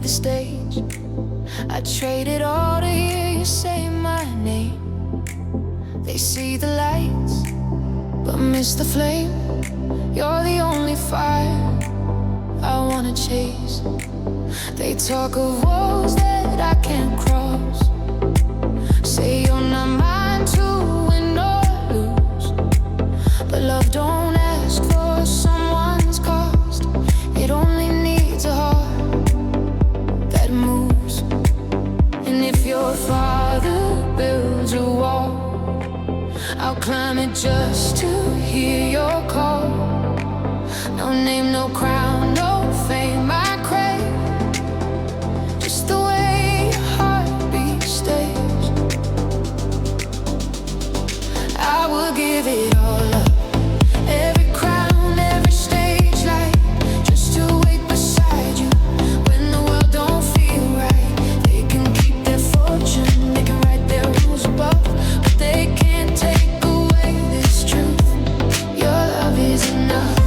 the stage. I traded all to hear you say my name. They see the lights, but miss the flame. You're the only fire I wanna chase. They talk of walls that I can't cross. Say you're not mine to win or lose, but love don't ask for someone's cost. It only needs a heart that moves. And if your father builds a wall, I'll climb it just to hear your call. No name, no crown, no fame I crave, just the way your heartbeat stays. I will give it all up, every crown, every stage light, just to wait beside you when the world don't feel right. They can keep their fortune, they can write their rules above, but they can't take away this truth. Your love is enough.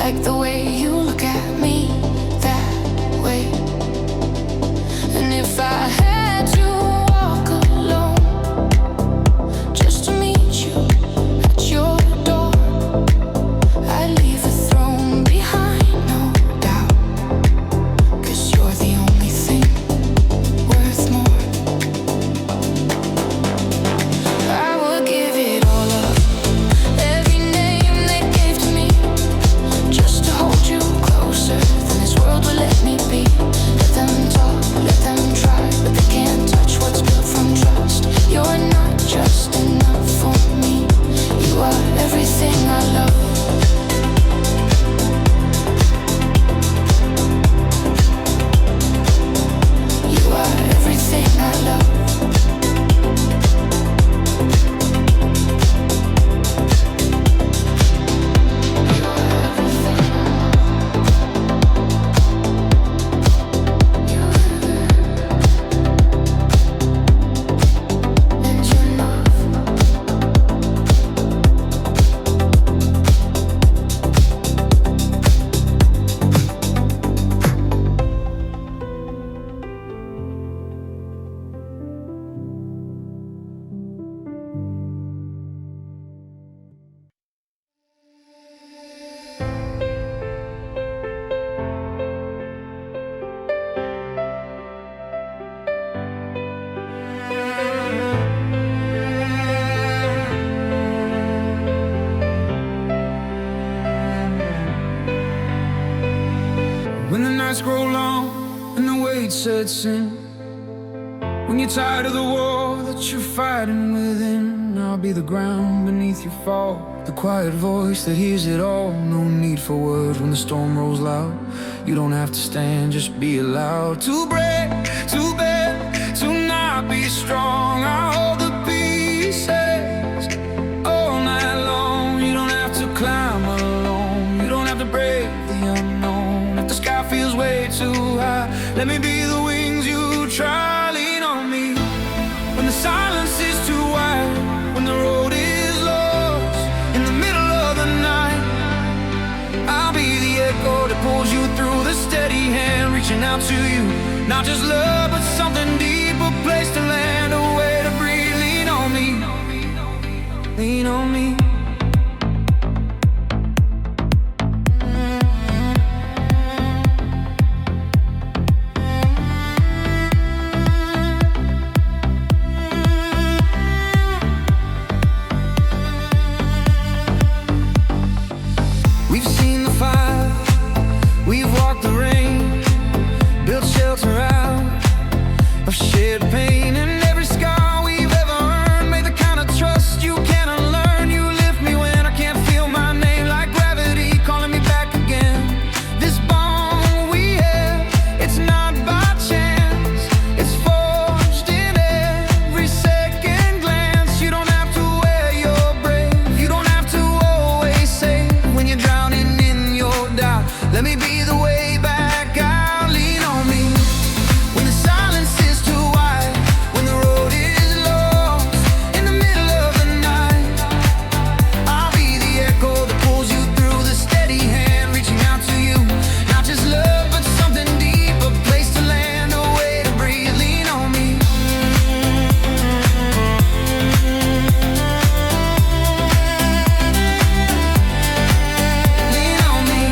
Like the way you look at me that way. And if I had to walk alone just to meet you at your door, I'd leave a throne behind, no doubt, 'cause you're the only thing worth more. I would give it all up, every name they gave to me, just to hold you closer than this world will let me be. Let them talk, let them try, but they can't touch what's built from trust. You're not just enough for me, you are everything I love. You are everything I love. When the nights grow long and the weight sets in, When you're tired of the war that you're fighting within, I'll be the ground beneath your fall, the quiet voice that hears it all. No need for words when the storm rolls loud. You don't have to stand, just be allowed to break, to bend, to not be strong. I hold the pieces all night long. You don't have to climb alone, you don't have to brave the unknown. If the sky feels way too high, let me be the wings you try. Lean on me when the silence is too wide, when the road is lost in the middle of the night. I'll be the echo that pulls you through, the steady hand reaching out to you. Not just love, but something deep, a place to land, a way to breathe. Lean on me, lean on me. We've seen the fire, we've walked the rain, built shelter out of shared pain. And every scar we've ever earned made the kind of trust you can't unlearn. You lift me when I can't feel my name, like gravity calling me back again. This bond we have, it's not by chance, it's forged in every second glance. You don't have to wear your brave, you don't have to always say when you're drowning in your doubt. Let me be the way back out. Lean on me when the silence is too wide, when the road is lost in the middle of the night. I'll be the echo that pulls you through, the steady hand reaching out to you. Not just love, but something deep, a place to land, a way to breathe. Lean on me. Lean on me.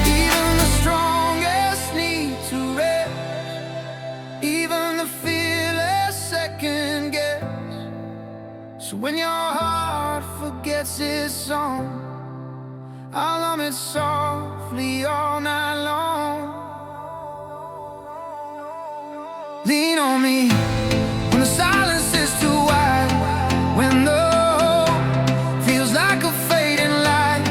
Even the strongest need to rest, even the fearless second guess. So when your heart forgets its song, I'll hum it softly all night long. Lean on me when the silence is too wide, when the hope feels like a fading light.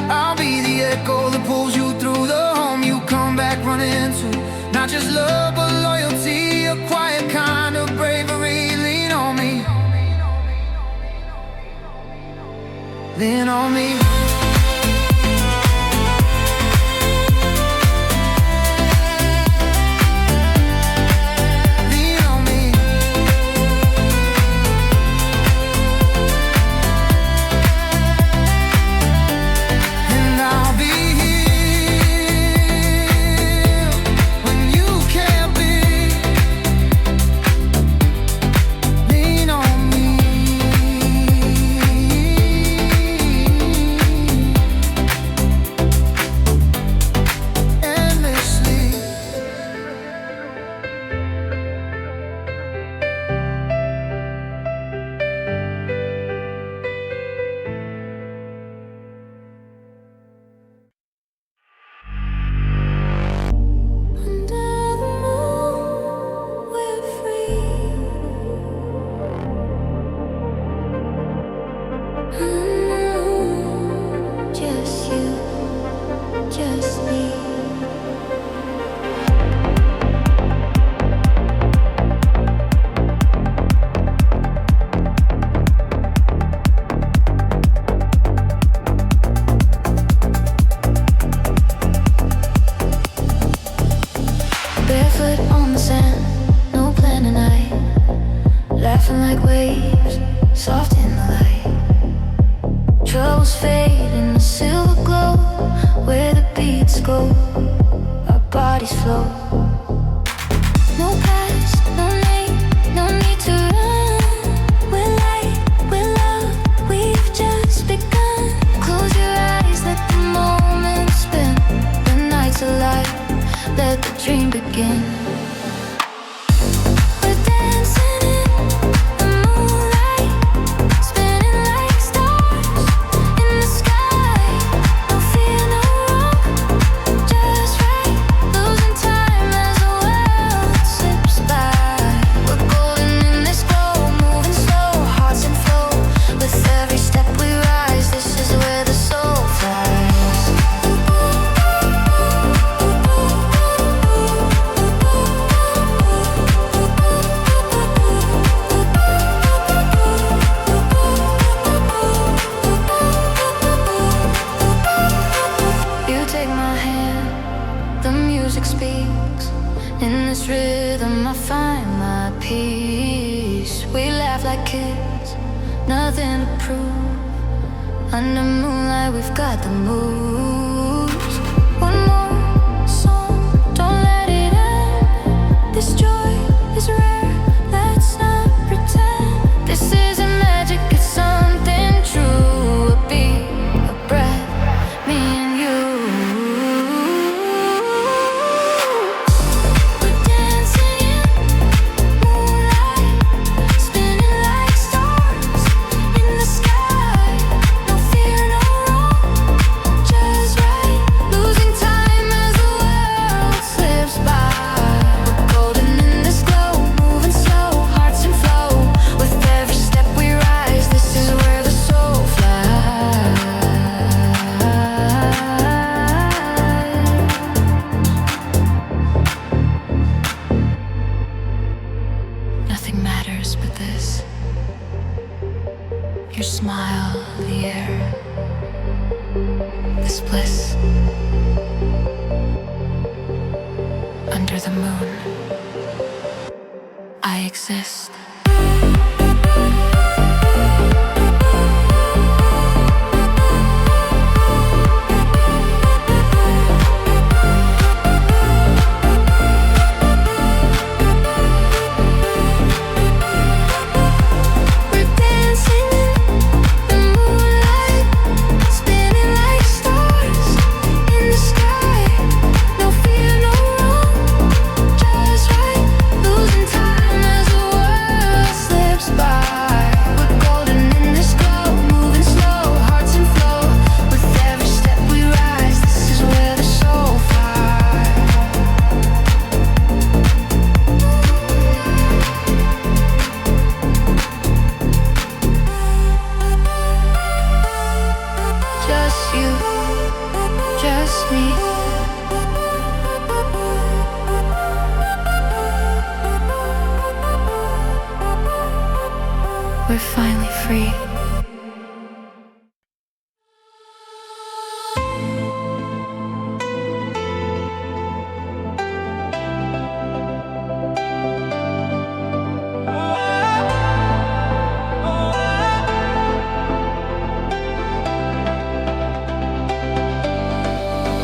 I'll be the echo that pulls you through, the home you come back running to. Not just love, but loyalty, a quiet kind of bravery. Lean on me, lean on me. Lean on me. And I'll be here when you can't be. Lean on me. Endlessly. Under the moon, we're free. Just you, just me. Barefoot on the sand, no plan tonight. Laughing like waves, soft in the light. Troubles fade in the silver glow, where the beats go, our bodies flow. No past, no name, no need to run. We're light, we're love, we've just begun. Close your eyes, let the moment spin. The night's alive, let the dream begin. We're dancing in the moonlight, spinning like stars in the sky. No like kids, nothing to prove. Under moonlight, we've got the moves. One more song, don't let it end. This joy is rare, let's not pretend. This isn't magic, it's something true. A beat, a breath, me and you. We're dancing in moonlight, spinning like stars in the sky. No fear, no wrong, just right. Losing time as the world slips by. We're golden in this glow, moving slow, hearts in flow. With every step we rise, this is where the soul flies. Nothing matters but this. Your smile, the air, this bliss. Under the moon, I exist. We're dancing in the moonlight, spinning like stars in the sky. No fear, no wrong, just right. Losing time as the world slips by. We're golden in this glow, moving slow, hearts in flow. With every step we rise, this is where the soul flies. Just you, just me. We're finally free.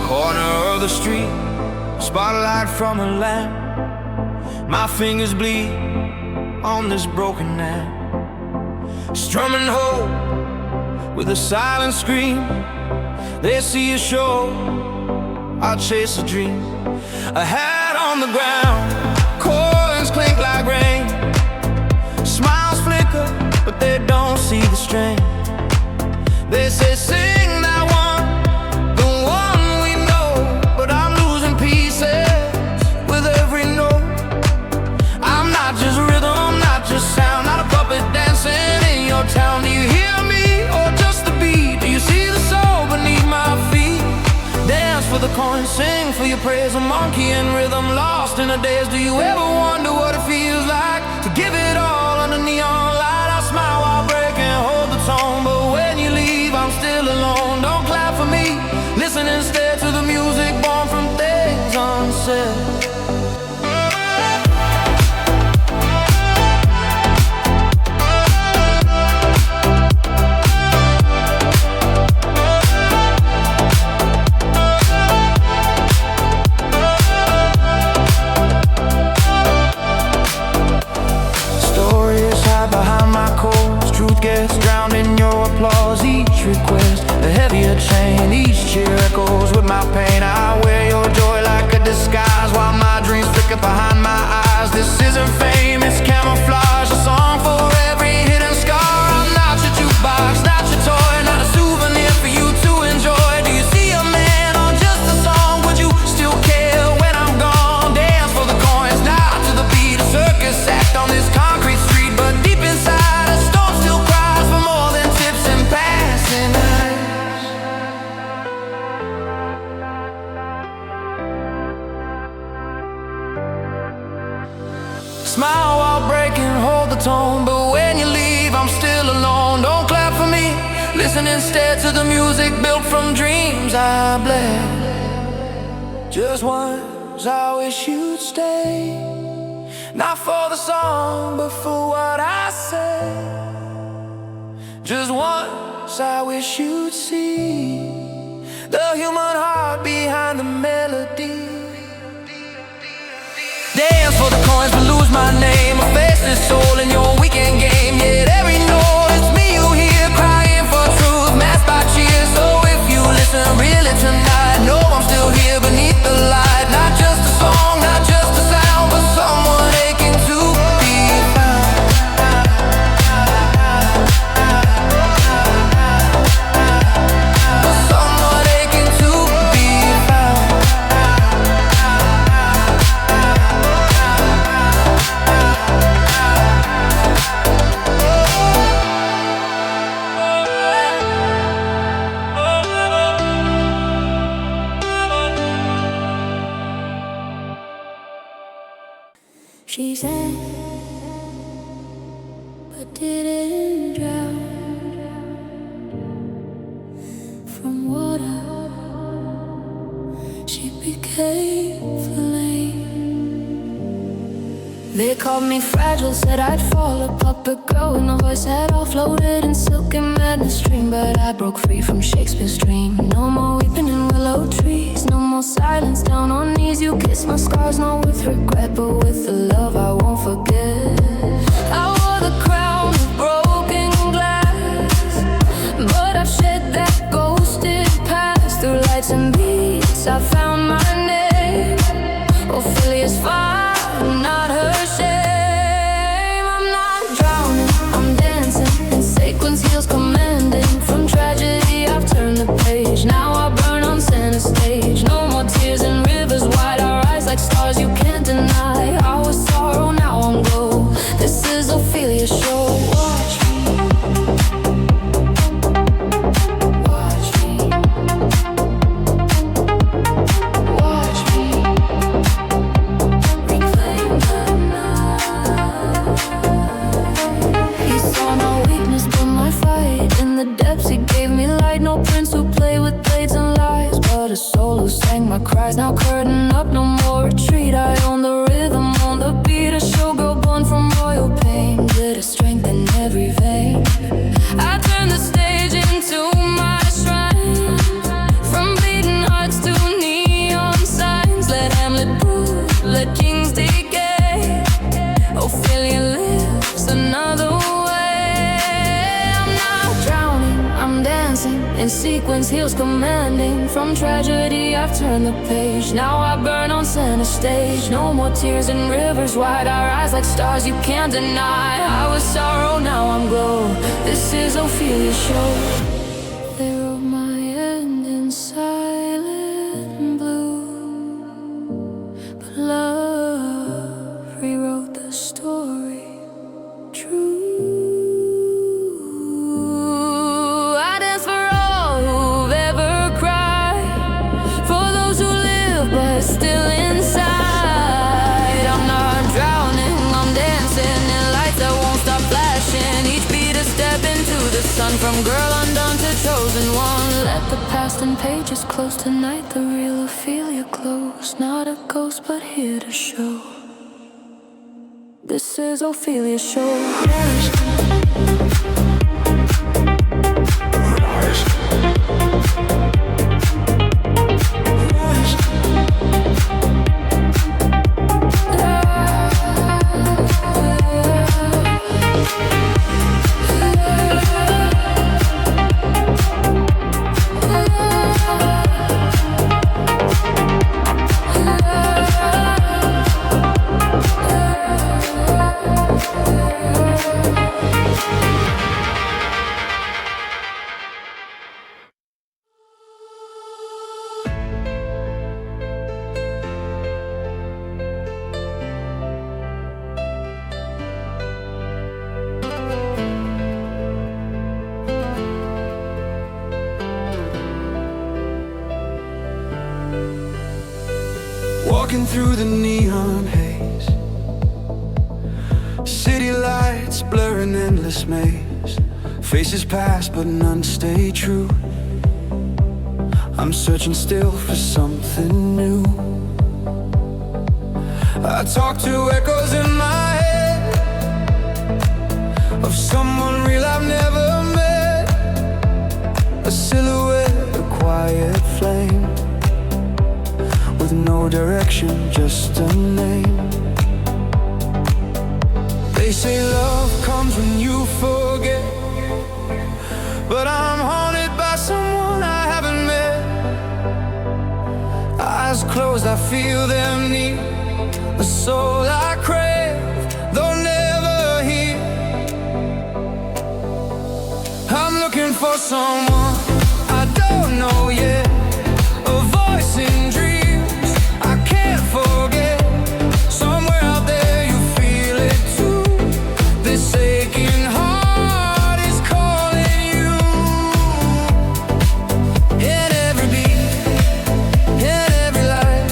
Corner of the street, spotlight from a lamp. My fingers bleed on this broken lamp. Strumming hope with a silent scream. They see a show, I chase a dream. A hat on the ground, coins clink like rain. Smiles flicker, but they don't see the strain. They say sing that one, the one we know. But I'm losing pieces with every note. I'm not just rhythm, not just sound, not a puppet dancing in your town. Do you hear me or just the beat? Do you see the soul beneath my feet? Dance for the coin, sing for your praise. A monkey in rhythm, lost in a daze. Do you ever wonder what it feels like to give it all under neon light? I smile while breaking, hold the tone, but when you leave, I'm still alone. Don't clap for me, listen instead to the music born from things unsaid. Stories hide behind my chords. Truth gets drowned in your applause. Each request a heavier chain. Each cheer echoes with my pain. I wear your joy like a disguise, while my dreams flicker behind my eyes. This isn't fame, it's camouflage. A song for every hidden scar. I'm not your jukebox, not your toy, not a souvenir for you to enjoy. Do you see a man or just a song? Would you still care when I'm gone? Dance for the coins, not to the beat. A circus act on this concrete street, but deep inside a storm still cries for more than tips and passing eyes. Smile while breaking, hold the tone, but when you leave, I'm still alone. Don't clap for me, listen instead to the music built from dreams I bled. Just once I wish you'd stay, not for the song, but for what I said. Just once I wish you'd see the human heart behind the melody. Dance for the coins but lose my name, a faceless soul in your weekend game. Yet every note it's me you hear, crying for truth, masked by cheers. So if you listen really tonight, know I'm still here beneath the light. Not just a song, not just a sound, but someone aching to be found. But someone aching to be found. She sang, but didn't drown. From water, she became flame. They called me fragile, said I'd fall apart, but girl in the voice had all floated in silk and madness dream. But I broke free from Shakespeare's dream. No more weeping in willow trees, no more silence down on knees. You kiss my scars, not with regret, but with the love I won't forget. I wore the crown of broken glass, but I've shed that ghosted past. Through lights and beats I found my name. Ophelia's fire, not her shame. I'm not drowning, I'm dancing in sequence, heels commanding. From tragedy I've turned the page, now I burn on center stage. No more tears in rivers wide, our eyes like stars you can't deny. I was sorrow, now I'm glow. This is Ophelia's show. Watch me, watch me, watch me reclaim the night. He saw my weakness but my fight. In the depths he gave me light. No prince who played with blades and lies, but a soul who sang my cries. Now curtain up, no more retreat. I own the rhythm, on the beat. A showgirl born from royal pain, glitter strength in every vein. I turned the stage into my shrine. From beating hearts to neon signs. Let Hamlet prove, let kings decay. Ophelia lives another way. I'm not drowning, I'm dancing in sequence, heels commanding. From tragedy I've turned the page, now I burn on center stage. No more tears in rivers wide, our eyes like stars you can't deny. I was sorrow, now I'm glow. This is Ophelia's show. They wrote my end in silent blue, but love rewrote the story true. I dance for all who've ever cried, for those who live but still inside. I'm not drowning, I'm dancing in lights that won't stop flashing. Each beat a step into the sun, from girl undone to chosen one. Let the past and pages close tonight, the real Ophelia close. Not a ghost but here to show. This is Ophelia's show. Walking through the neon haze, city lights blur an endless maze. Faces pass but none stay true. I'm searching still for something new. I talk to echoes in my head of someone real I've never met. silhouette, a quiet flame, with no direction, just a name. They say love comes when you forget, but I'm haunted by someone I haven't met. Eyes closed, I feel them need a soul I crave, though never here. I'm looking for someone I don't know yet, a voice in dreams I can't forget. Somewhere out there you feel it too. This aching heart is calling you. In every beat, in every light,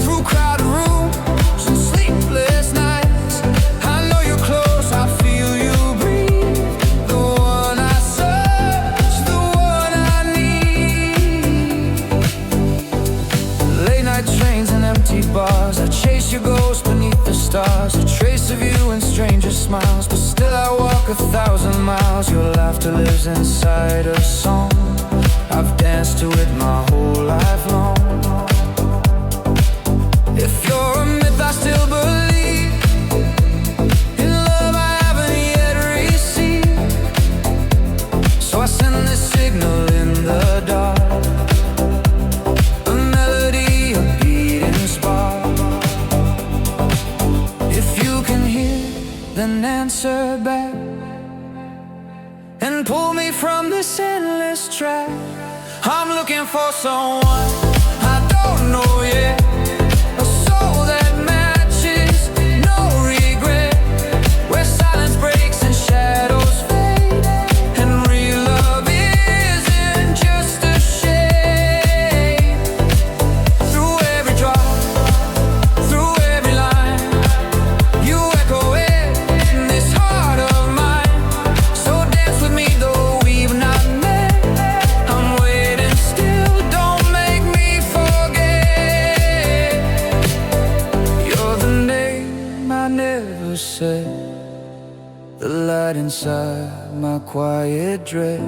through crowded rooms and sleepless nights, I know you're close, I feel you breathe. The one I search, the one I need. Late night trains and empty bars, I chase your ghost beneath the stars. A trace of you in stranger smiles, but still I walk 1,000 miles. Your laughter lives inside a song, I've danced to it my whole life long. If you're a myth, I still believe in love I haven't yet received. So I send this signal in the dark, a melody, a beating spark. If you can hear, then answer back and pull me from this endless track. I'm looking for someone I don't know yet, a soul that matches, no regret, where silence breaks and shadows fade, and real love isn't just a shade. Through every drop, through every line, you echo it in this heart of mine. So dance with me though we've not met. I'm waiting still, don't make me forget. You're the name I never said, the light inside my quiet dread.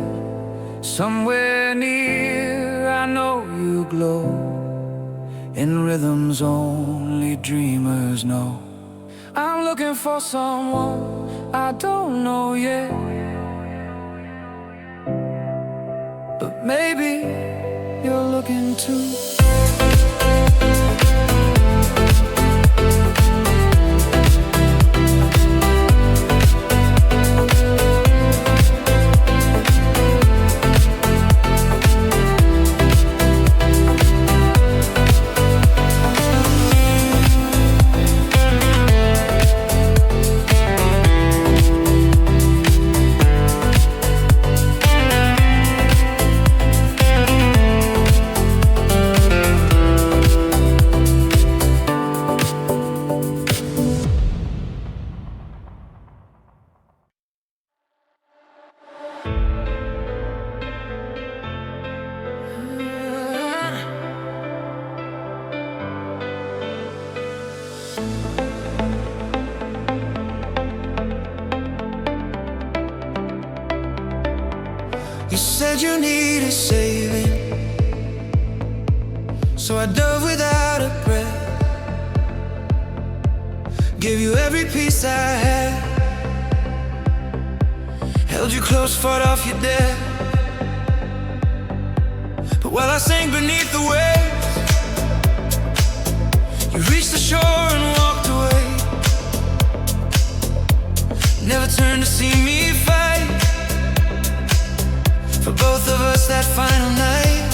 Somewhere near I know you glow, in rhythms only dreamers know. I'm looking for someone I don't know yet, but maybe you're looking too. You said you needed saving, so I dove without a breath, gave you every piece I had, held you close, fought off your death. But while I sank beneath the waves, you reached the shore and walked away. Never turned to see me fight for both of us that final night.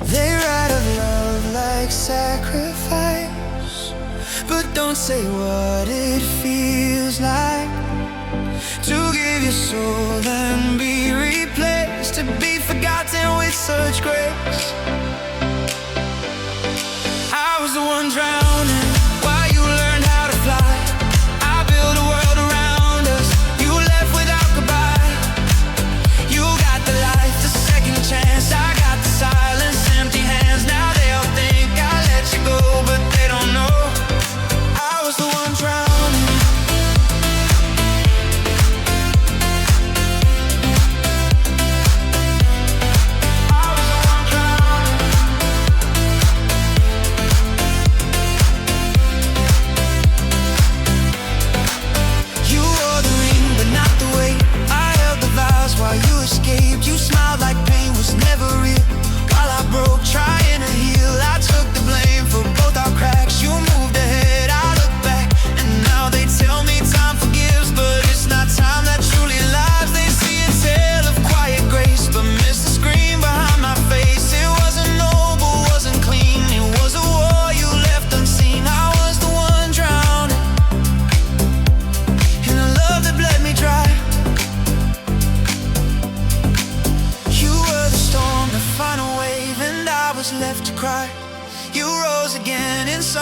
They write of love like sacrifice, but don't say what it feels like to give your soul and be replaced, to be forgotten with such grace. I was the one drowning while you learned how to fly. I built a world around us, you left without goodbye. You got the light, the second chance, I got the silence, empty hands. Now they all think I let you go, but they don't know I was the one drowning.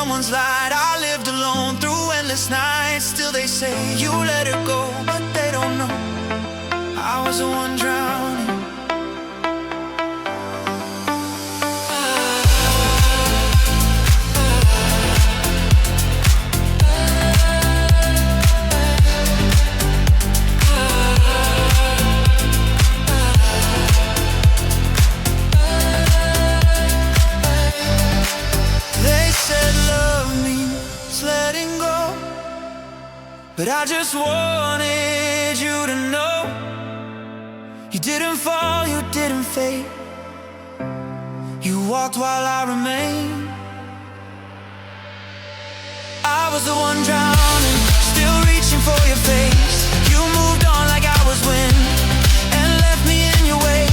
someone's light. I lived alone through endless nights. Still they say you let it go, but they don't know I was the one drowning. But I just wanted you to know you didn't fall, you didn't fade. You walked while I remained. I was the one drowning, still reaching for your face. You moved on like I was wind and left me in your way.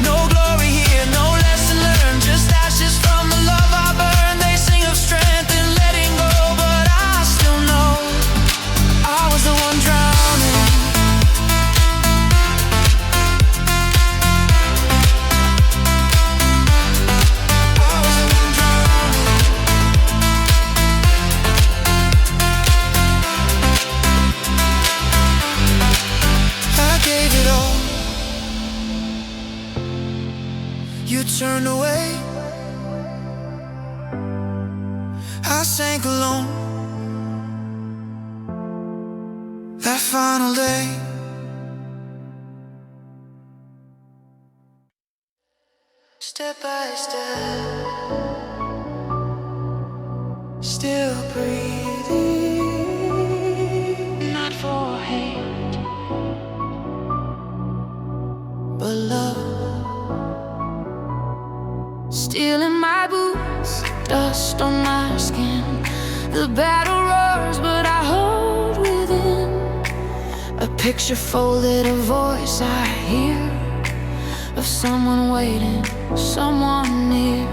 No glory here, no lesson learned, just ashes from the love I burned. They sing of strength and letting go, but I still know I was the one drowning. I was the one drowning. I gave it all. You turned away. I sank alone that final day. Step by step, still breathing. Not for hate, but love. Steel in my boots, dust on my skin. The battle roars, but I hold within a picture folded, a voice I hear of someone waiting, someone near.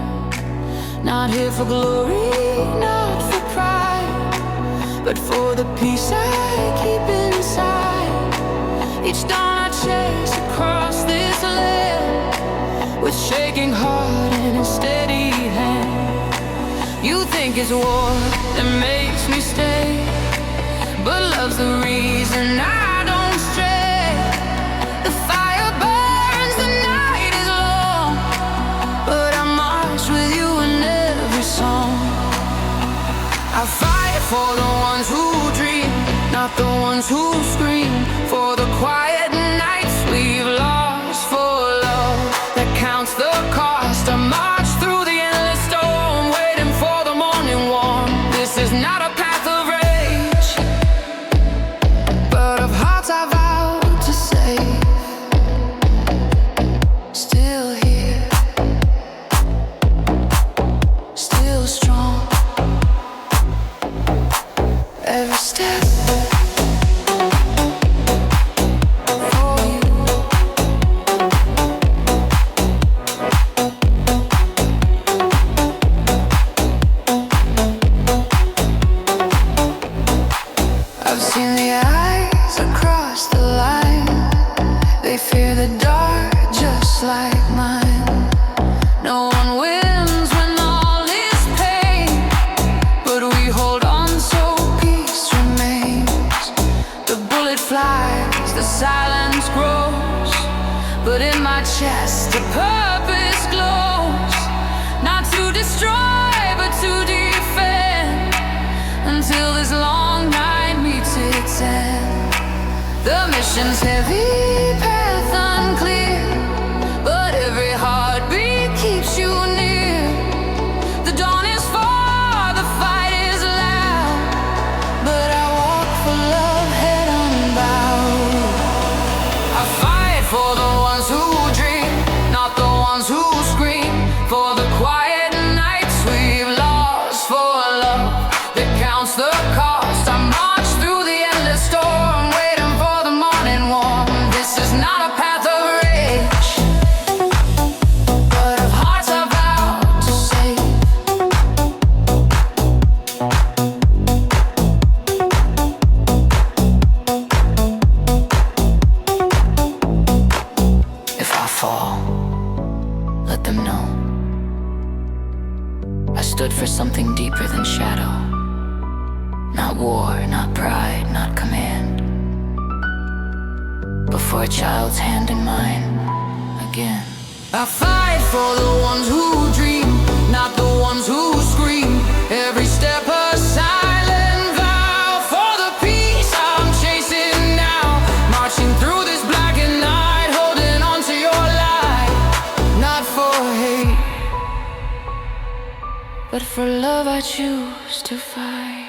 Not here for glory, not for pride, but for the peace I keep inside. Each dawn I chase across this land with shaking heart and a steady hand. You think it's war that makes me stay, but love's the reason I don't stray. The fire burns, the night is long, but I march with you in every song. I fight for the ones who dream, not the ones who scream. For the quiet nights we've lost, for love that counts the cost. I march through the endless storm, waiting for the morning warm. This is not a path of rage, but of hearts I vowed to save. Still here, still strong. Every step for you. I've seen the eyes across the line. They fear the dark just like mine. No one wins when all is pain, but we hold on so peace remains. The bullet flies, the silence grows, but in my chest a purpose glows. Not to destroy, but to defend, until this long night meets its end. The mission's heavy, path unclear, but every heartbeat keeps you near. The dawn is far, the fight is loud, but I walk for love, head unbowed. I fight for the ones who dream, not the ones who scream. For the quiet nights we've lost, for love that counts the cost. I march through the endless storm, waiting for the morning warm. This is not a path of rage, but of hearts I vow to save. for a child's hand in mine again. I fight for the ones who dream, not the ones who scream. Every step a silent vow for the peace I'm chasing now. Marching through this blackened night, holding on to your light. Not for hate, But for love I choose to fight.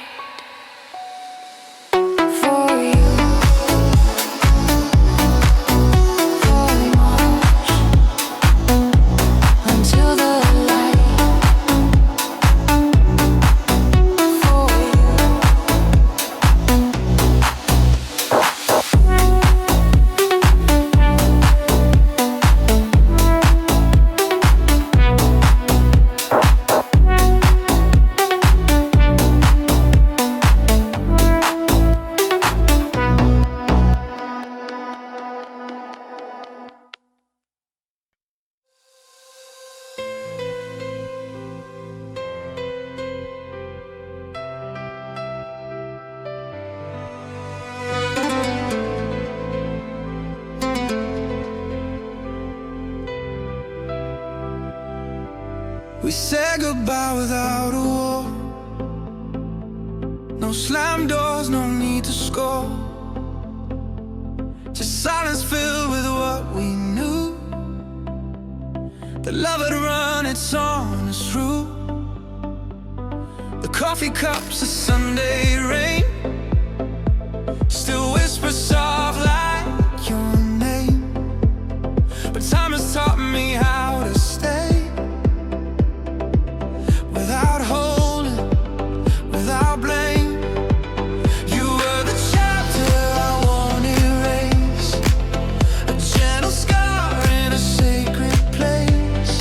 We said goodbye without a war. No slam doors, no need to score. Just silence filled with what we knew. The love had run its honest route. The coffee cups, the Sunday rain still whisper soft like your name. But time has taught me how to stay. Without holding, without blame. You were the chapter I won't erase. A gentle scar in a sacred place.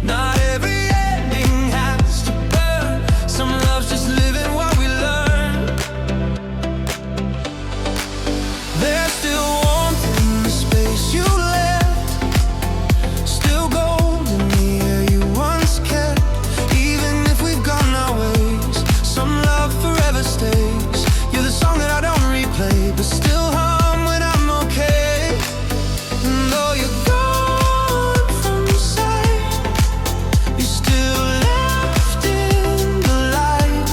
Not every ending has to burn. Some love's just living what we learn. There's still warmth in the space you left. Still gold in the air you once kept. Forever stays. You're the song that I don't replay, but still hum when I'm okay. And though you're gone from sight, you're still left in the light.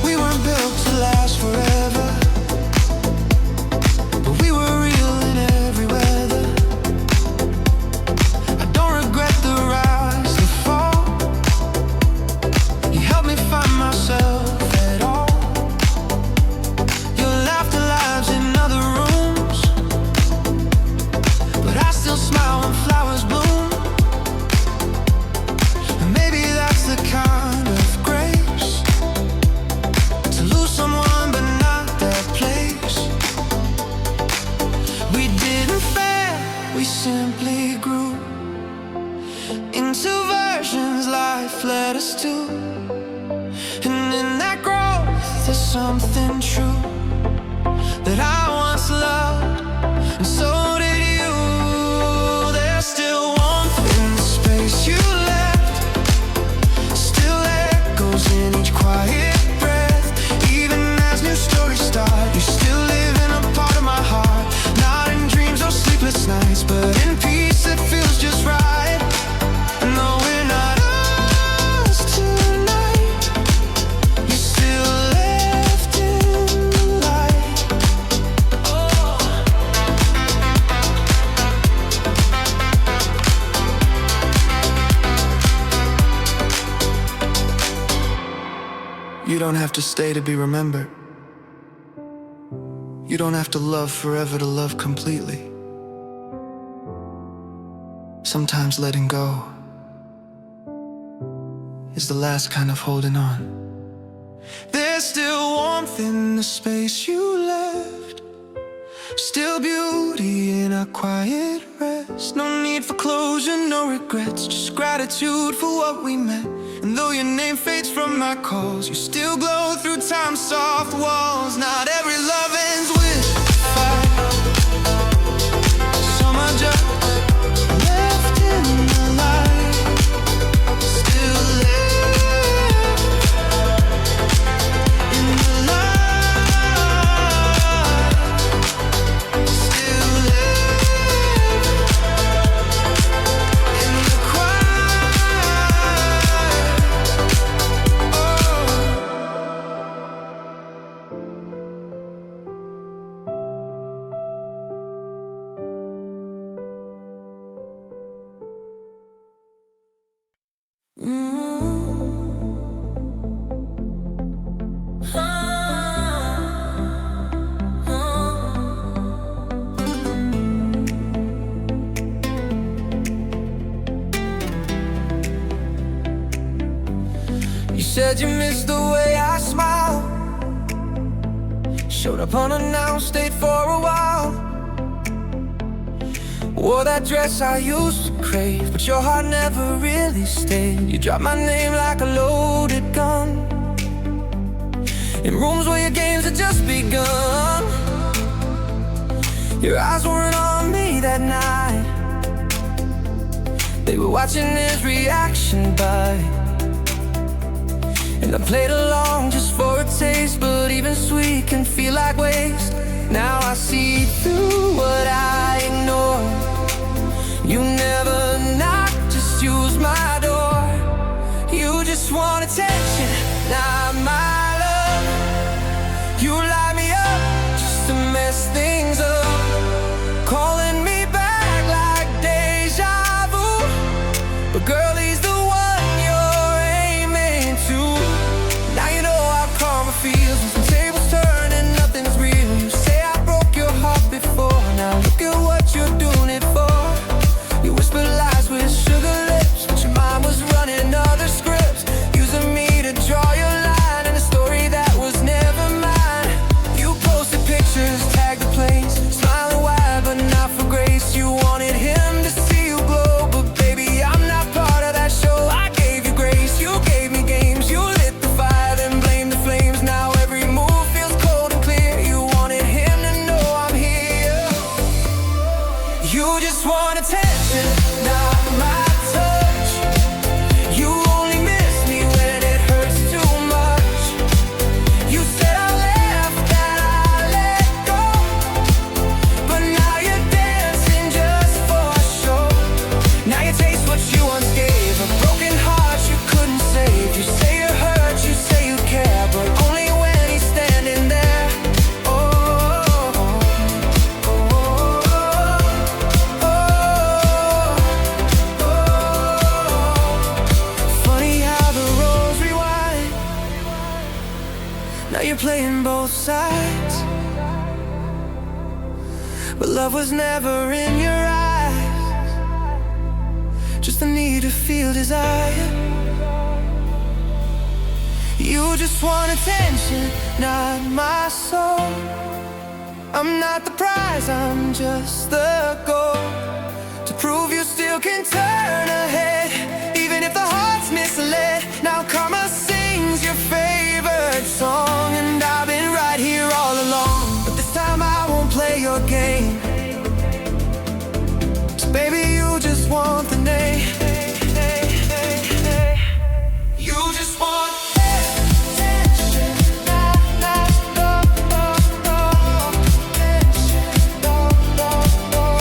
We weren't built to last forever, but we were real in every weather. Led us to, and in that growth there's something true that I once loved, and so did you. There's still warmth in the space you left. Still echoes in each quiet breath. Even as new stories start, you still live in a part of my heart. Not in dreams or sleepless nights, but in peace that feels just right. And though we're not You don't have to stay to be remembered. You don't have to love forever to love completely. Sometimes letting go is the last kind of holding on. There's still warmth in the space you left. Still beauty in a quiet rest. No need for closure, no regrets. Just gratitude for what we met. And though your name fades from my calls, you still glow through time's soft walls. Not every love ends with fire. Some are just left in the light. Still live. said you missed the way I smile. Showed up unannounced, stayed for a while. Wore that dress I used to crave, but your heart never really stayed. You dropped my name like a loaded gun in rooms where your games had just begun. Your eyes weren't on me that night. They were watching his reaction by. And I played along just for a taste, but even sweet can feel like waste. Now I see through what I ignored. You never knocked, just used my door. You just want attention, not my love. You light me up just to mess things up, calling me back like deja vu. But girl, he's the one you're aiming to. Now you know how karma feels when some tables turn and nothing's real. You say I broke your heart before, now look at what you're doing it for. You whisper lies with sugar lips, but your mind was running other scripts, using me to draw your line in a story that was never mine. You posted pictures, tagged the place, smiling wide but not for grace. You wanted him to see you glow, but baby, I'm not part of that show. I gave you grace, you gave me games. You lit the fire, then blamed the flames. Now every move feels cold and clear. You wanted him to know I'm here. You just want attention, not my touch. You only miss me when it hurts too much. You said I left, that I let go, but now you're dancing just for show. Now you taste what you once gave, a broken heart you couldn't save. You say you're hurt, you say you care, but only when he's standing there. Oh, oh, oh, oh, oh. Funny how the roles rewind. Now you're playing both sides, but love was never in your eyes, just the need to feel desire. You just want attention, not my soul. I'm not the prize, I'm just the goal, to prove you still can turn ahead, even if the heart's misled. Now karma sings your favorite song, and I've been right here all along, but this time I won't play your game. 'Cause baby, you just want the name. You just want attention, not love.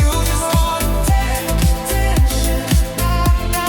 You just want attention, not love.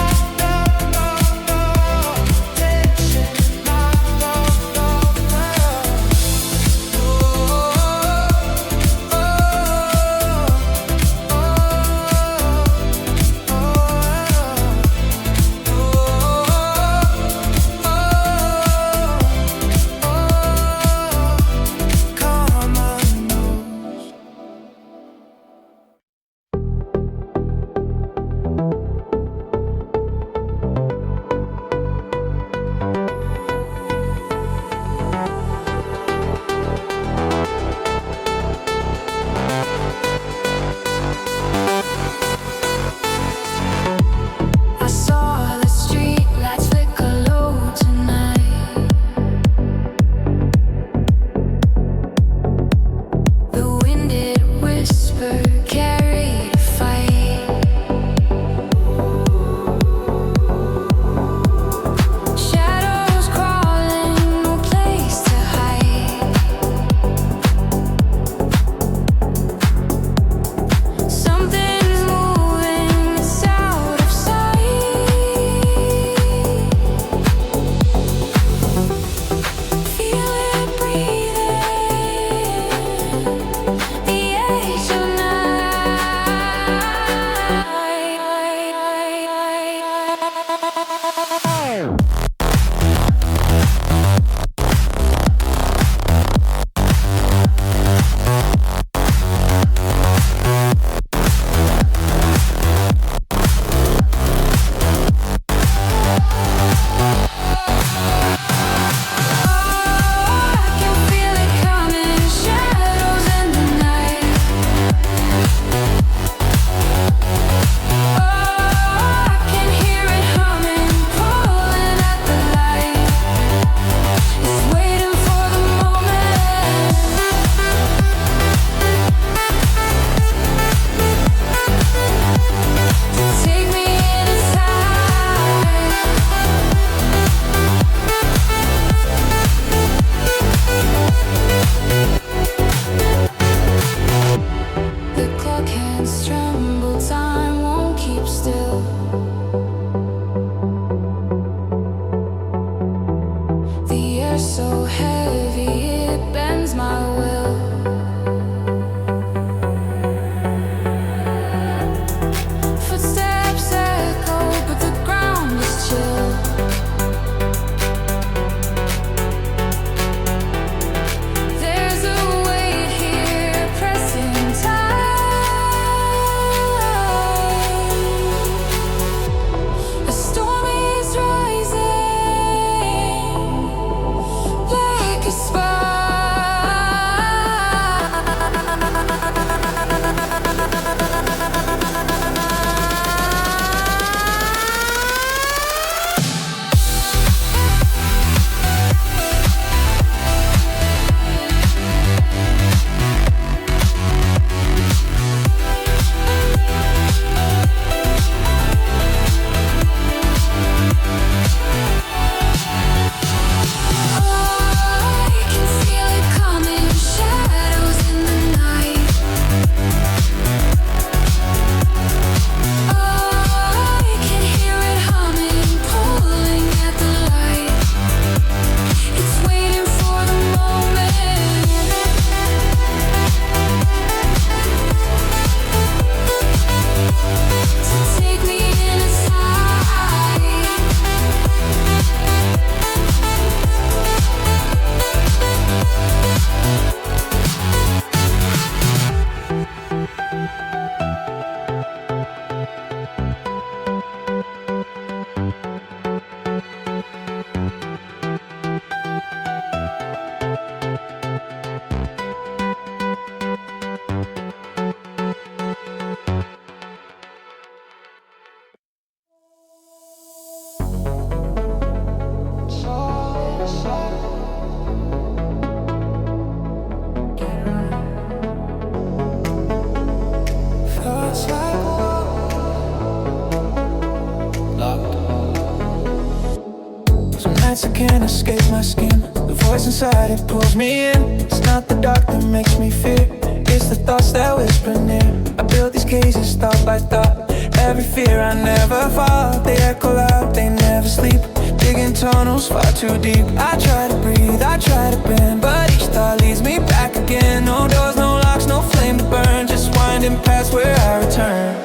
I can't escape my skin. The voice inside, it pulls me in. It's not the dark that makes me fear, it's the thoughts that whisper near. I build these cages thought by thought. Every fear I never fought, they echo loud, they never sleep. Digging tunnels far too deep. I try to breathe, I try to bend, but each thought leads me back again. No doors, no locks, no flame to burn, just winding past where I return.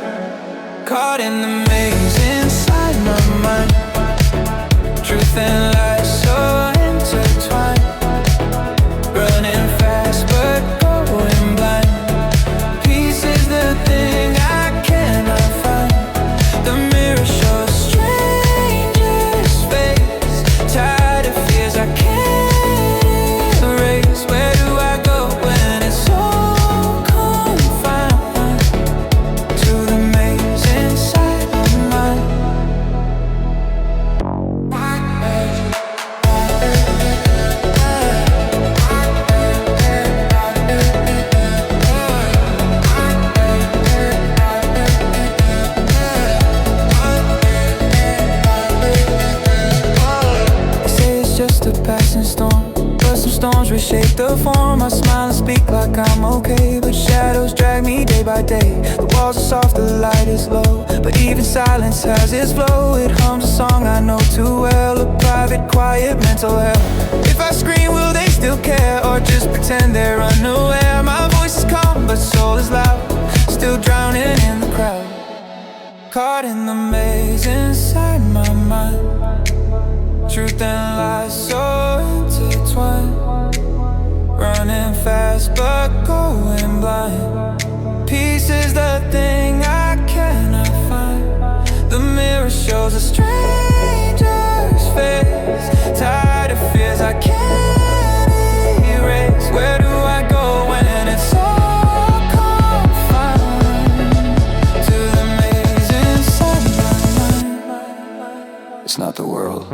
Caught in the maze inside my mind. Truth and lies so intertwined. Running fast but going blind. Peace is the thing I cannot find. The mirror shows strangers' face. Tired of fears I can't erase. Where do I go when it's so confined? To the maze inside my mind. Storms reshape the form. I smile and speak like I'm okay, but shadows drag me day by day. The walls are soft, the light is low, but even silence has its flow. It hums a song I know too well, a private, quiet mental hell. If I scream, will they still care, or just pretend they're unaware? My voice is calm, but soul is loud, still drowning in the crowd. Caught in the maze inside my mind. Truth and lies so intertwined. Running fast but going blind. Peace is the thing I cannot find. The mirror shows a stranger's face. Tired of fears I can't erase. Where do I go when it's all confined? To the maze inside my mind. It's not the world,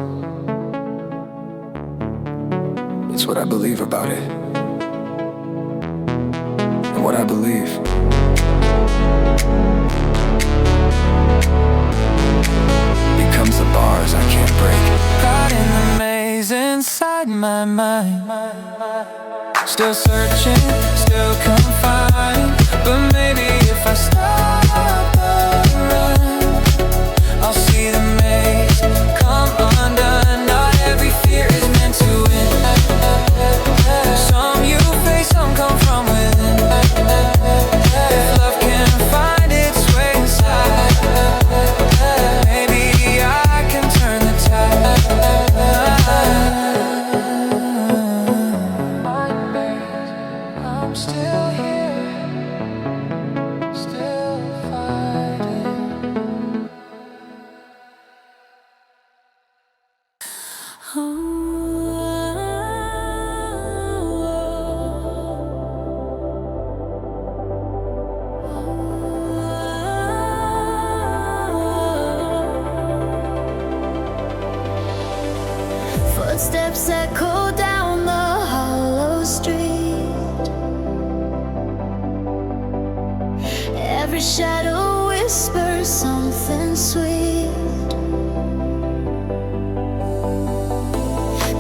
it's what I believe about it. And what I believe becomes the bars I can't break. Caught in the maze inside my mind. Still searching, still confined. But maybe if I stop the run, I'll see the maze come undone. Not every fear is meant to win. Some you face, some come from within. If love can find its way inside, maybe I can turn the tide. I'm still here, still fighting. Footsteps echo down the hollow street. Every shadow whispers something sweet.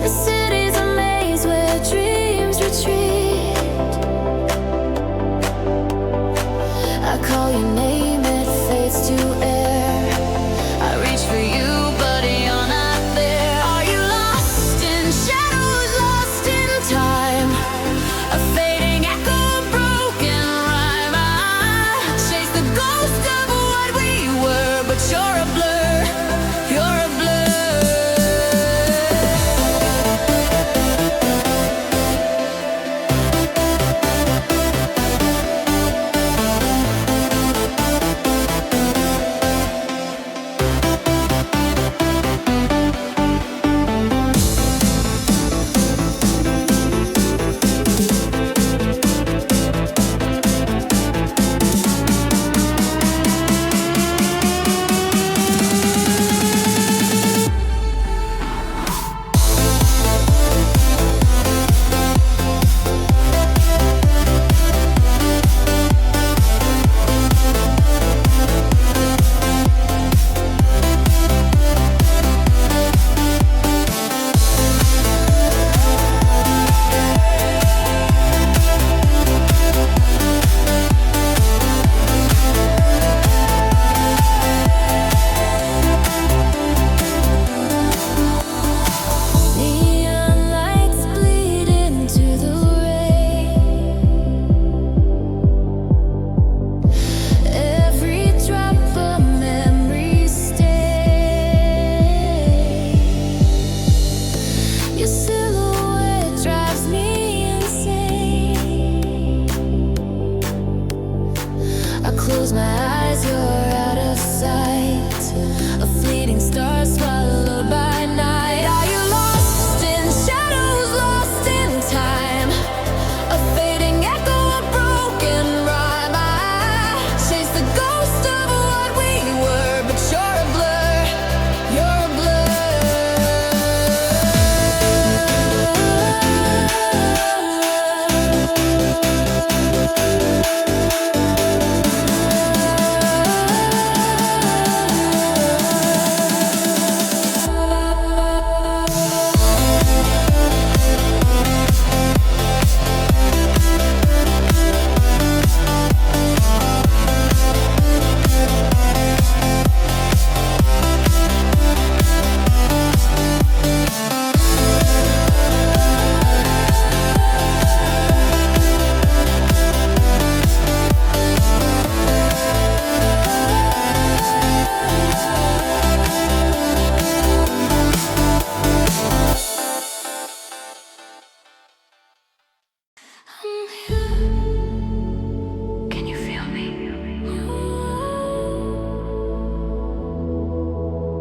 The city's a maze where dreams retreat. I call your name, it fades to air. I reach for you, but you're not there. Are you lost in shadows?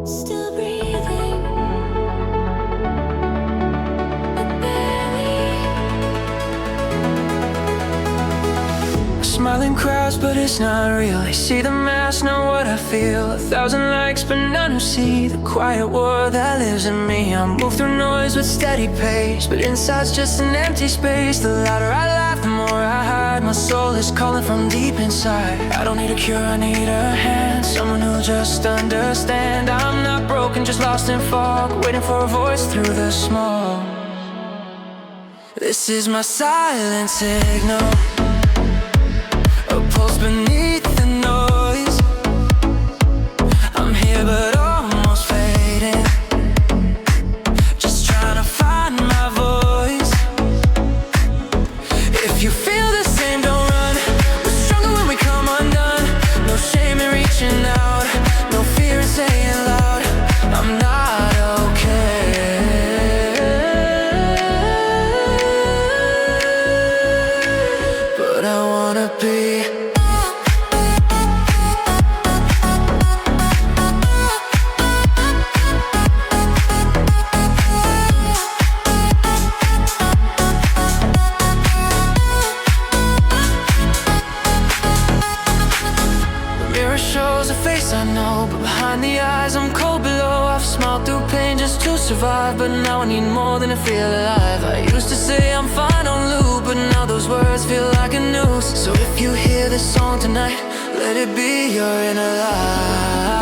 Still breathing, but barely. Smiling crowds, but it's not real. They see the mask, not what I feel. 1,000 likes, but none who see the quiet war that lives in me. I move through noise with steady pace, but inside's just an empty space. The louder I laugh, the more I hide. My soul is calling from deep inside. I don't need a cure, I need a hand. Someone who'll just understand. I'm not broken, just lost in fog, waiting for a voice through the smoke. This is my silent signal, a pulse beneath the noise. I'm here but almost fading, just trying to find my voice. If you feel the same, don't run. We're stronger when we come undone. No shame in reaching out, no fear in saying loud, I'm not okay. But I wanna be. Shows a face I know, but behind the eyes I'm cold below. I've smiled through pain just to survive, but now I need more than to feel alive. I used to say I'm fine on loop, but now those words feel like a noose. So if you hear this song tonight, let it be your inner light.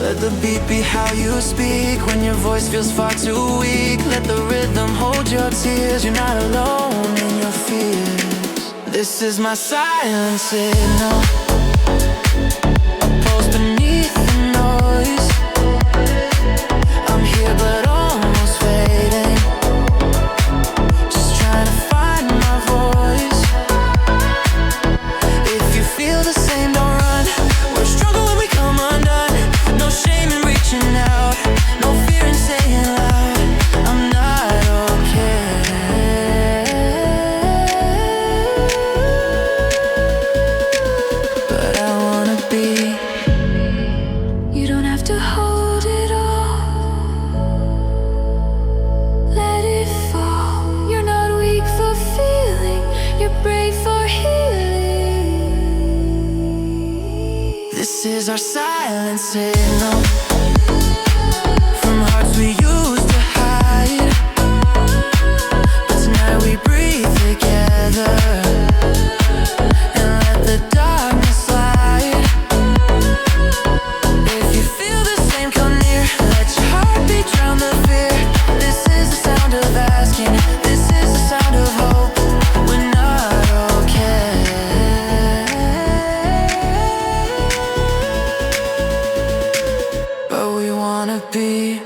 Let the beat be how you speak when your voice feels far too weak. Let the rhythm hold your tears. You're not alone in your fears. This is my silent signal, a pulse beneath the noise. I'm here but almost fading, just trying to find my voice. If you feel the same, don't run. We're stronger when we come undone. No shame in reaching out, no fear in saying loud, I'm not okay. But I wanna be. You don't have to hold it all, let it fall. You're not weak for feeling, you're brave for healing. This is our silent signal, from hearts we used to hide, but tonight we breathe together and let the darkness slide. If you feel the same, come near. Let your heartbeat drown the fear. This is the sound of asking, this is the sound of hope. We're not okay, but we wanna be.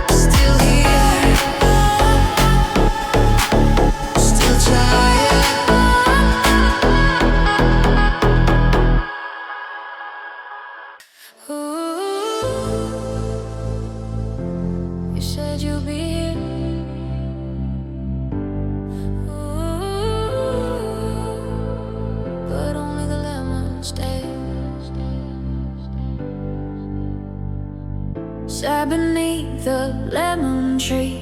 Still here, still trying. Ooh, you said you'd be here. Ooh, but only the lemon stays. Sat beneath the lemon tree.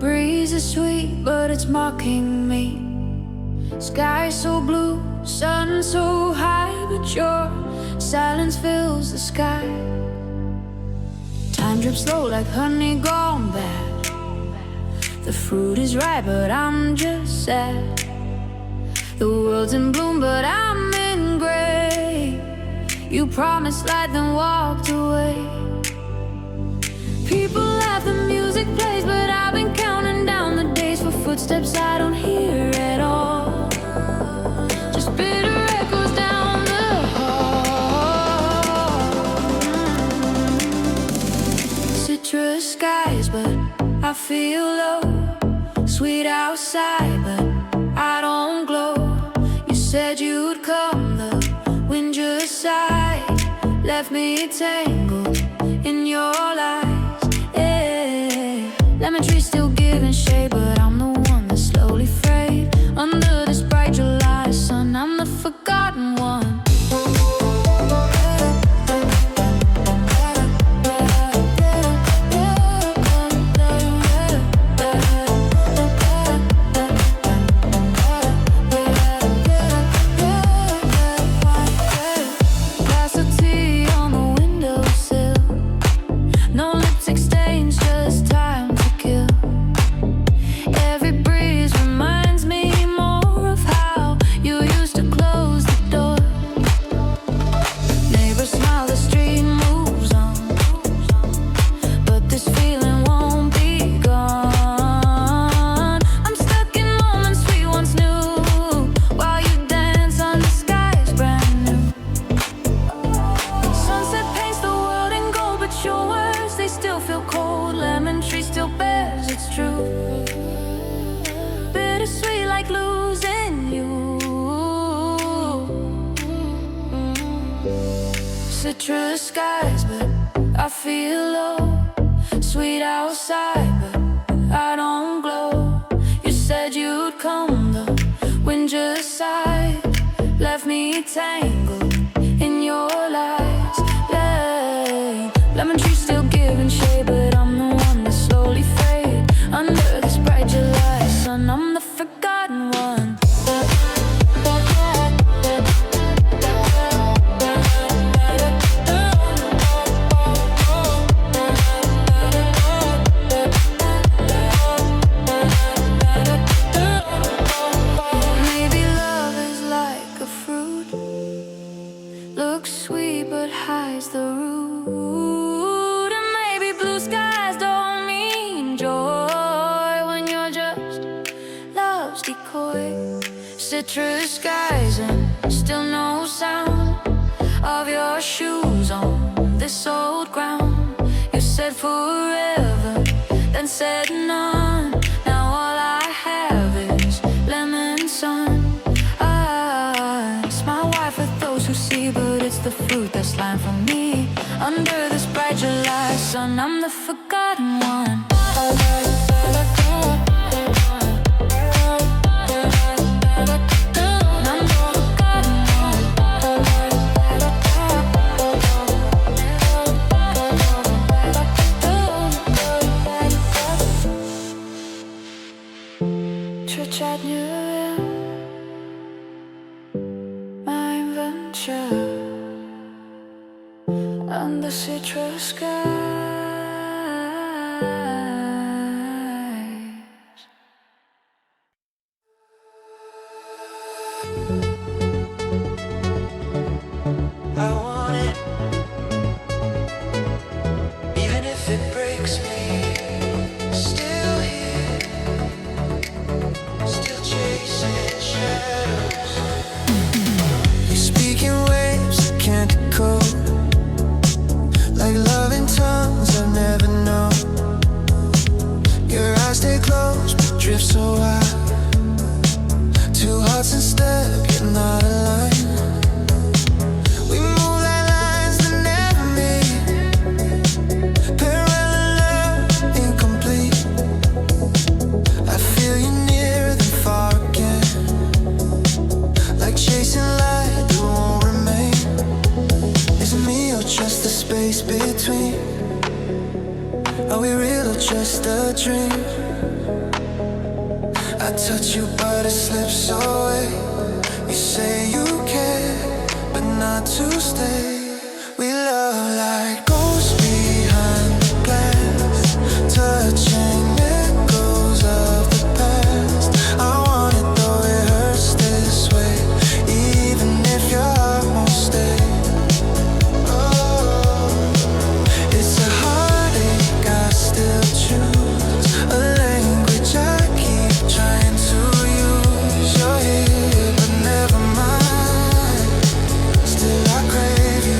Breeze is sweet, but it's mocking me. Sky so blue, sun so high, but your silence fills the sky. Time drips slow like honey gone bad. The fruit is ripe, but I'm just sad. The world's in bloom, but I'm in gray. You promised light, then walked away. People laugh, the music plays, but I've been counting down the days for footsteps I don't hear at all. Just bitter echoes down the hall. skies, but I feel low. Sweet outside, but I don't glow. You said you'd come, the wind just sighed, left me tangled in your lies. Yeah. Lemon tree still giving shade, but I'm the one that's slowly frayed. Under this bright July sun, I'm the forgotten one. Bittersweet like losing you. Citrus skies, but I feel low. Sweet outside, but I don't glow. You said you'd come, the wind just sighed, left me tangled in your lies. Lemon tree still giving shade, but I'm the one that slowly fade. Under this bright July sun, I'm the forgotten one. Maybe love is like a fruit, looks sweet but hides the root. And maybe blue skies don't mean joy when you're just love's decoy. Citrus skies and still no sound of your shoes on this old ground. You said forever, then said none. Now all I have is lemon sun. It's my wife for those who see, but it's the fruit that's lying for me. Under this bright July sun, I'm the forgotten one. My invention under citrus skies. I want it, even if it breaks me. Still here, still chasing shadows. You speak in waves I can't decode, like love in tongues I've never known. Your eyes stay closed but drift so high. Two hearts in step, yet not aligned. We move like lines that never meet. Parallel love, incomplete. I feel you nearer than far again, like chasing light that won't remain. Is it me or just the space between? Are we real or just a dream? I touch you but it slips away. You say you care, but not to stay. We love like ghosts behind the glass, touching echoes of the past. I want it though it hurts this way, even if your heart won't stay. Oh, it's a heartache I still choose, a language I keep trying to use. You're here but never mind, still I crave you.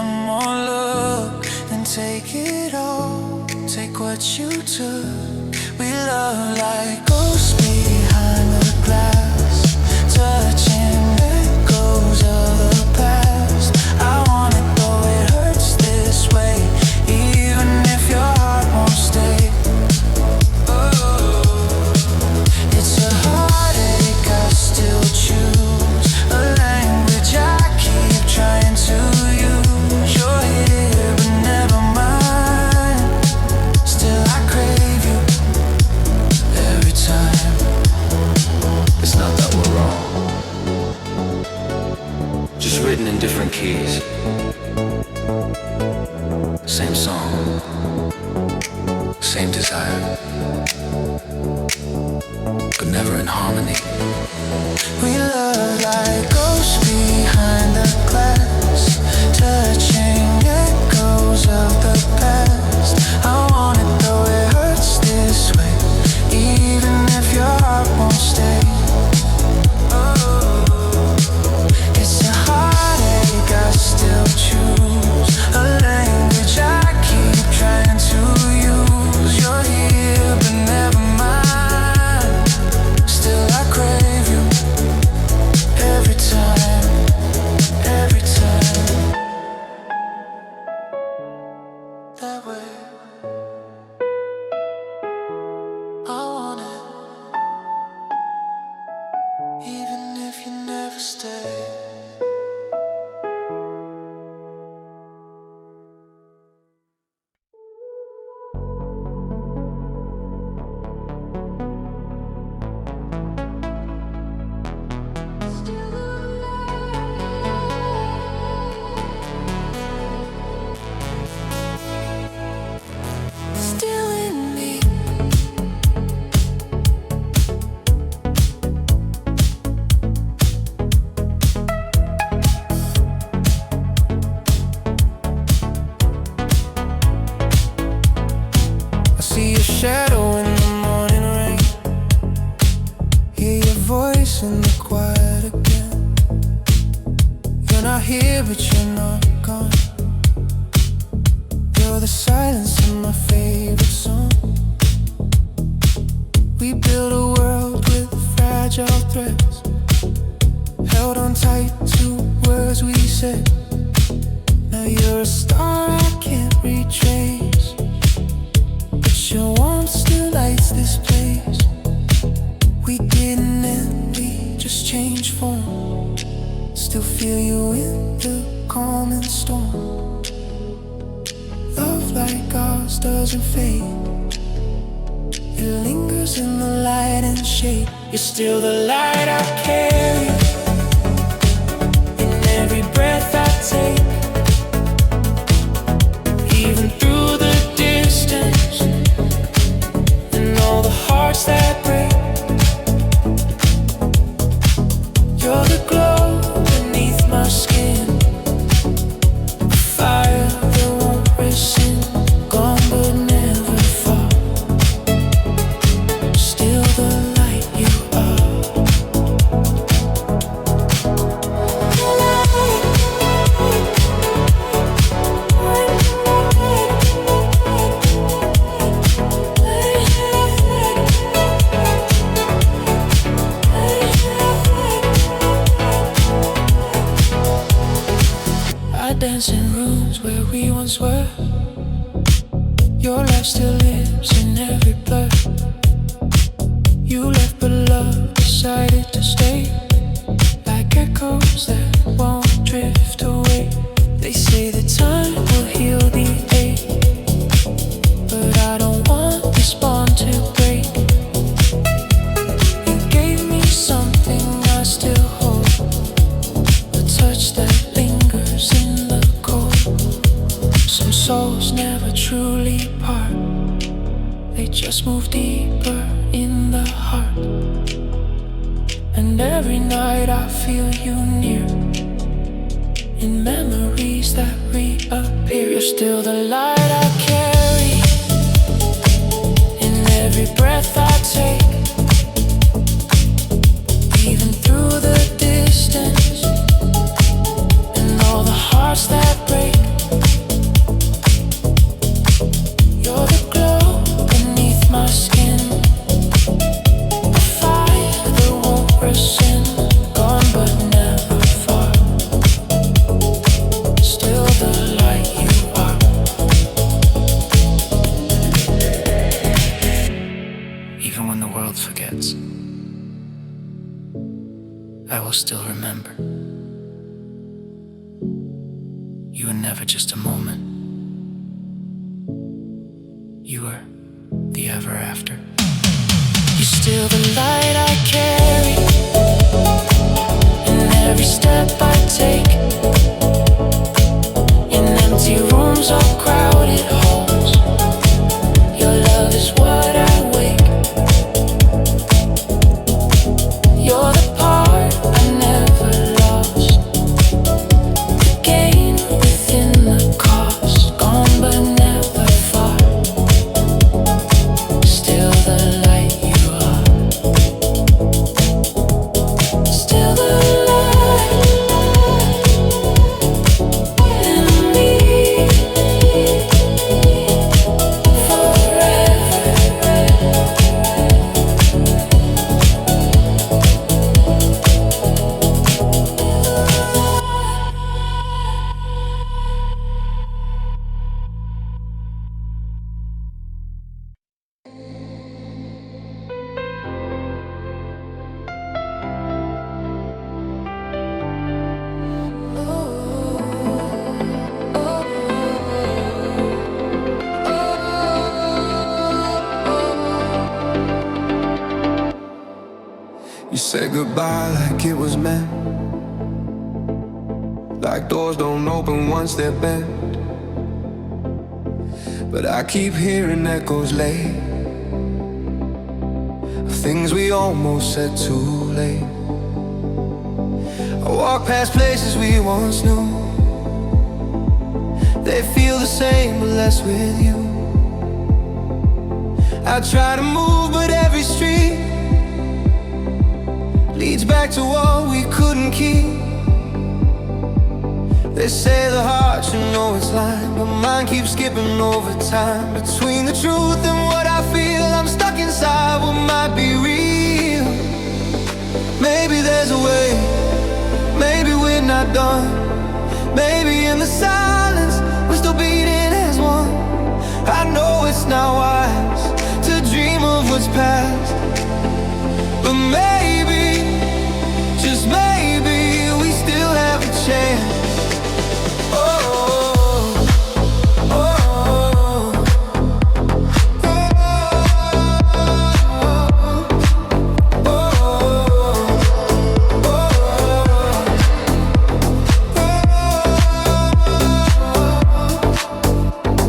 one more look, then take it all. Take what you took. We love like ghosts behind the glass, touching echoes of the past. I want it though it hurts this way, even if your heart won't stay. It's a heartache, I still choose a language I keep trying to use. You're here, but never mind. Still I crave you every time. It's not that we're wrong, just written in different keys. Same song, same desire, but never in harmony. We love like ghosts behind the glass, touching echoes of the past. I want it though it hurts this way, even if your heart won't stay. It's a heartache, I still choose a language I keep trying to use. You're here, but never mind. Still I crave you every time, every time. That way, I want it, even if you never stay. Still in me. I see your shadow in the morning rain, hear your voice in the quiet again. You're not here, but you're not gone. You're the silence in my favorite song. We build a world with fragile threads, held on tight to words we said. Now you're a star I can't retrace, but your warmth still lights this place. We didn't end, we just changed form. Still feel you in the calm and storm. Love like ours doesn't fade, it lingers in the light and shade. You're still the light I carry in every breath I take, even through the distance and all the hearts that break. You're the glow beneath my skin, fire that won't rescind, gone but never far. Still the light you are. I dance in rooms where we once were. Your life still lives in every blur. You left but love decided to stay, like echoes that won't drift away. They say that time will heal the ache, but I don't want this bond to break. You gave me something I still hold, a touch that lingers in the cold. Some souls never truly part, they just move deeper in the heart. And every night I feel you near, in memories that reappear. You're still the light I carry in every breath I take, even through the distance and all the hearts that break. were never just a moment. You were the ever after. You're still the light I carry in every step I take, in empty rooms or crowded halls. Your love is what I wake. You're the part I never lost, the gain within the cost, gone but never far. Still the light you are, still the light in me forever. You said goodbye like it was meant, like doors don't open once they're bent. But I keep hearing echoes late of things we almost said too late. I walk past places we once knew, they feel the same but less with you. I try to move but every street leads back to what we couldn't keep. They say the heart should know it's lying, but mine keeps skipping over time. Between the truth and what I feel, I'm stuck inside what might be real. Maybe there's a way, maybe we're not done. Maybe in the silence we're still beating as one. I know it's not wise to dream of what's past, but maybe, just maybe, we still have a chance.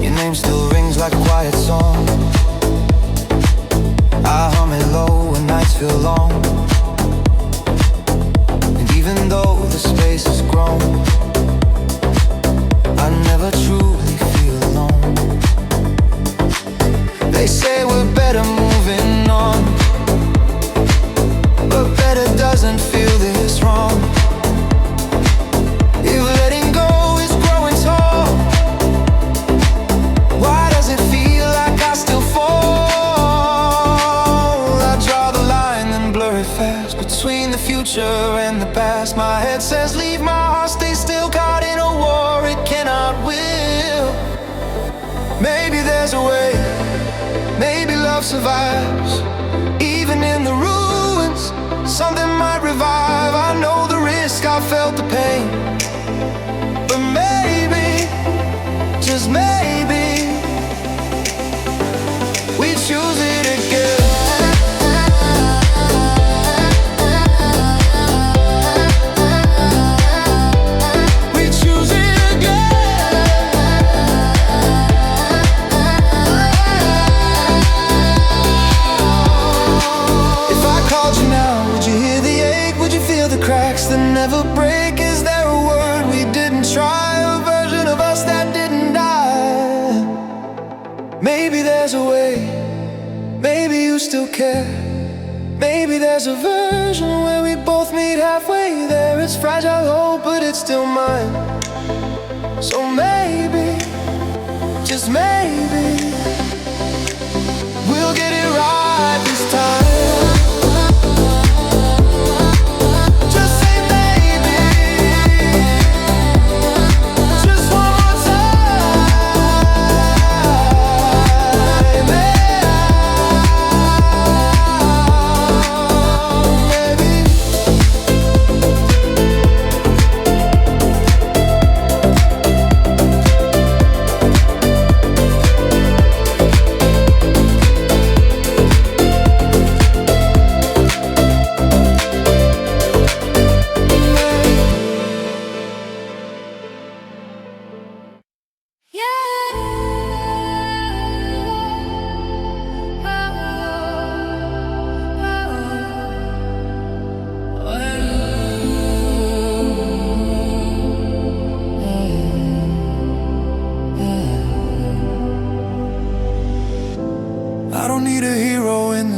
Your name still rings like a quiet song. I hum it low when nights feel long. And even though the space has grown, I never truly feel alone. They say we're better moving on, but better doesn't feel this wrong. If letting go is growing tall, why does it feel like I still fall? I draw the line and blur it fast between the future and the past. My head says leave, my heart stays still, caught in a war it cannot will. Maybe there's a way, maybe love survives. Even in the ruins, something might revive. I know the risk, I felt the pain, but maybe, just maybe, we choose it again. We choose it again. If I called you now, would you hear the ache? Would you feel the cracks that never break? Is there a word we didn't try? A version of us that didn't die? Maybe there's a way, maybe you still care. Maybe there's a version where we both meet halfway there. It's fragile hope, but it's still mine. So maybe, just maybe, we'll get it right this time. Just say maybe, just one more time. Maybe.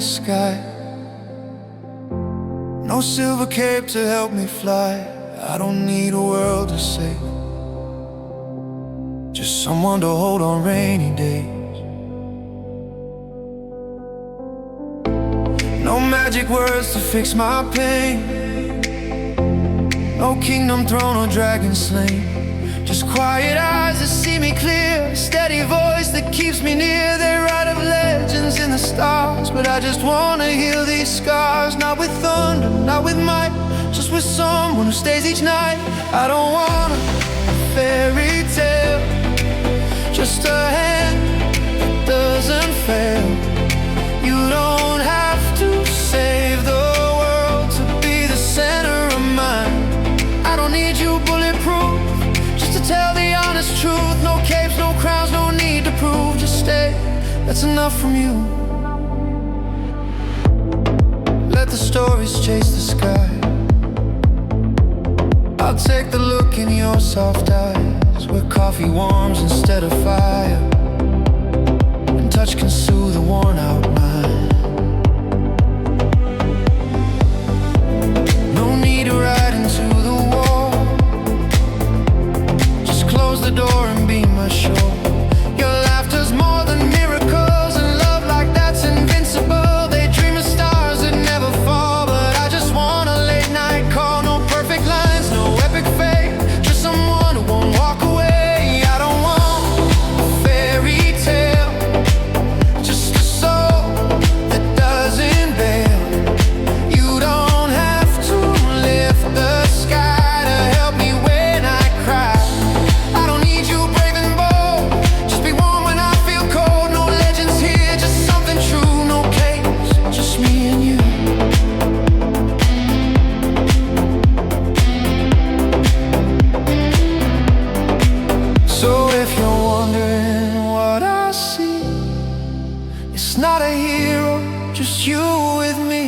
the sky. No silver cape to help me fly. I don't need a world to save, just someone to hold on rainy days. No magic words to fix my pain, no kingdom throne or dragon slain. Just quiet eyes that see me clear, steady voice that keeps me near. They write of legends in the stars, but I just wanna heal these scars. Not with thunder, not with might, just with someone who stays each night. I don't want a fairy tale, just a hand that doesn't fail. You don't have to save the world to be the center of mine. I don't need you bulletproof, just to tell the honest truth. No capes, no crowns, no need to prove. Just stay, that's enough from you. Let the stories chase the sky. I'll take the look in your soft eyes, where coffee warms instead of fire, and touch can soothe a worn out mind. No need to ride into the wall, just close the door and be my shore. Your laughter's more than miracles, and love like that's invincible. They dream of stars that never fall, but I just want a late night call. No perfect lines, no epic fate, just someone who won't walk away. I don't want a fairy tale, just a soul that doesn't bail. You don't have to lift the sky to help me when I cry. I don't need you brave and bold, just be warm when I feel cold. No legends here, just something true. No case, just me and you. So if you're wondering what I see, it's not a hero, just you with me.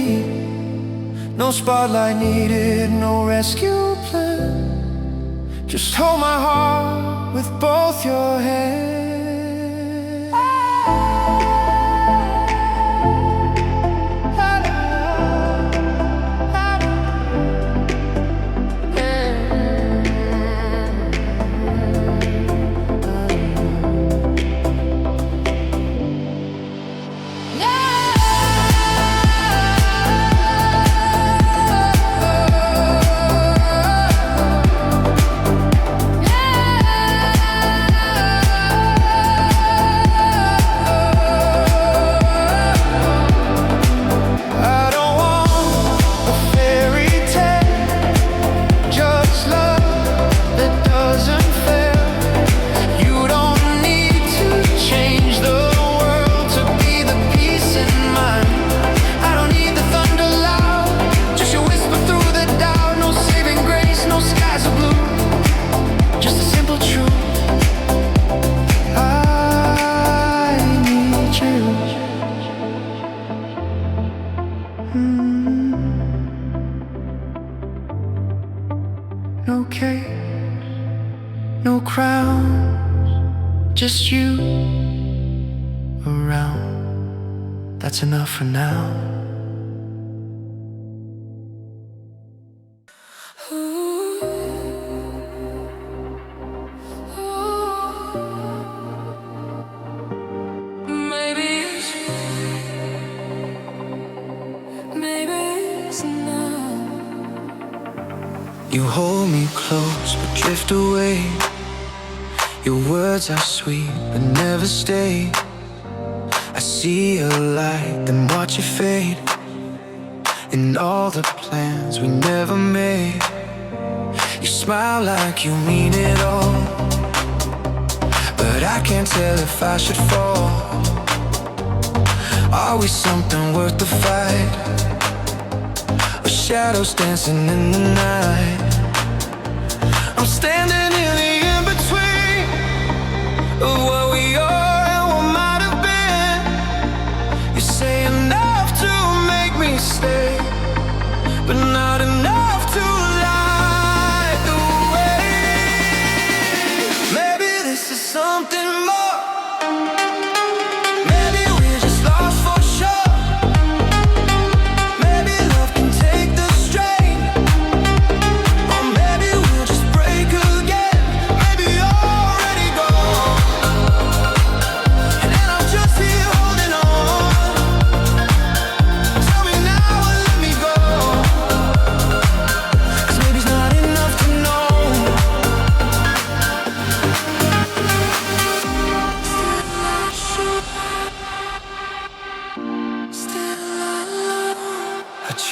No spotlight needed, no rescue plan, just hold my heart with both your hands. No cake, no crowns, just you around. That's enough for now. You hold me close but drift away. Your words are sweet but never stay. I see a light, then watch it fade, in all the plans we never made. You smile like you mean it all, but I can't tell if I should fall. Are we something worth the fight, or shadows dancing in the night? I'm standing in the in-between of what we are and what might have been. You say enough to make me stay, but not enough to light the way. Maybe this is something more. Maybe we're just lost for sure.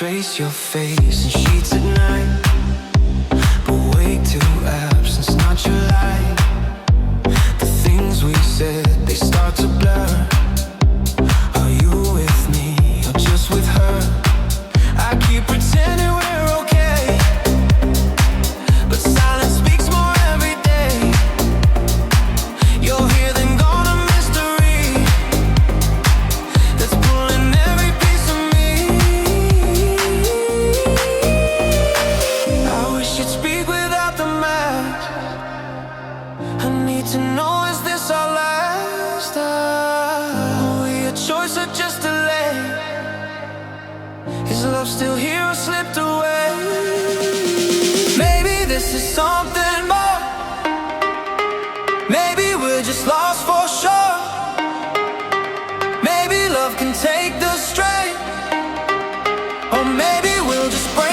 trace your face in sheets at night, but wake to absence, not your light. The things we said, they start to blur. Are you with me or just with her? I keep pretending we're okay, but silence speaks more every day. You're here then gone, a mystery that's pulling every piece of me. I wish you'd speak without the mask. I need to know, is this our last? Are we a choice or just delay? Is love still here or slipped away? Maybe this is something more. Maybe we're just lost for sure. Maybe love can take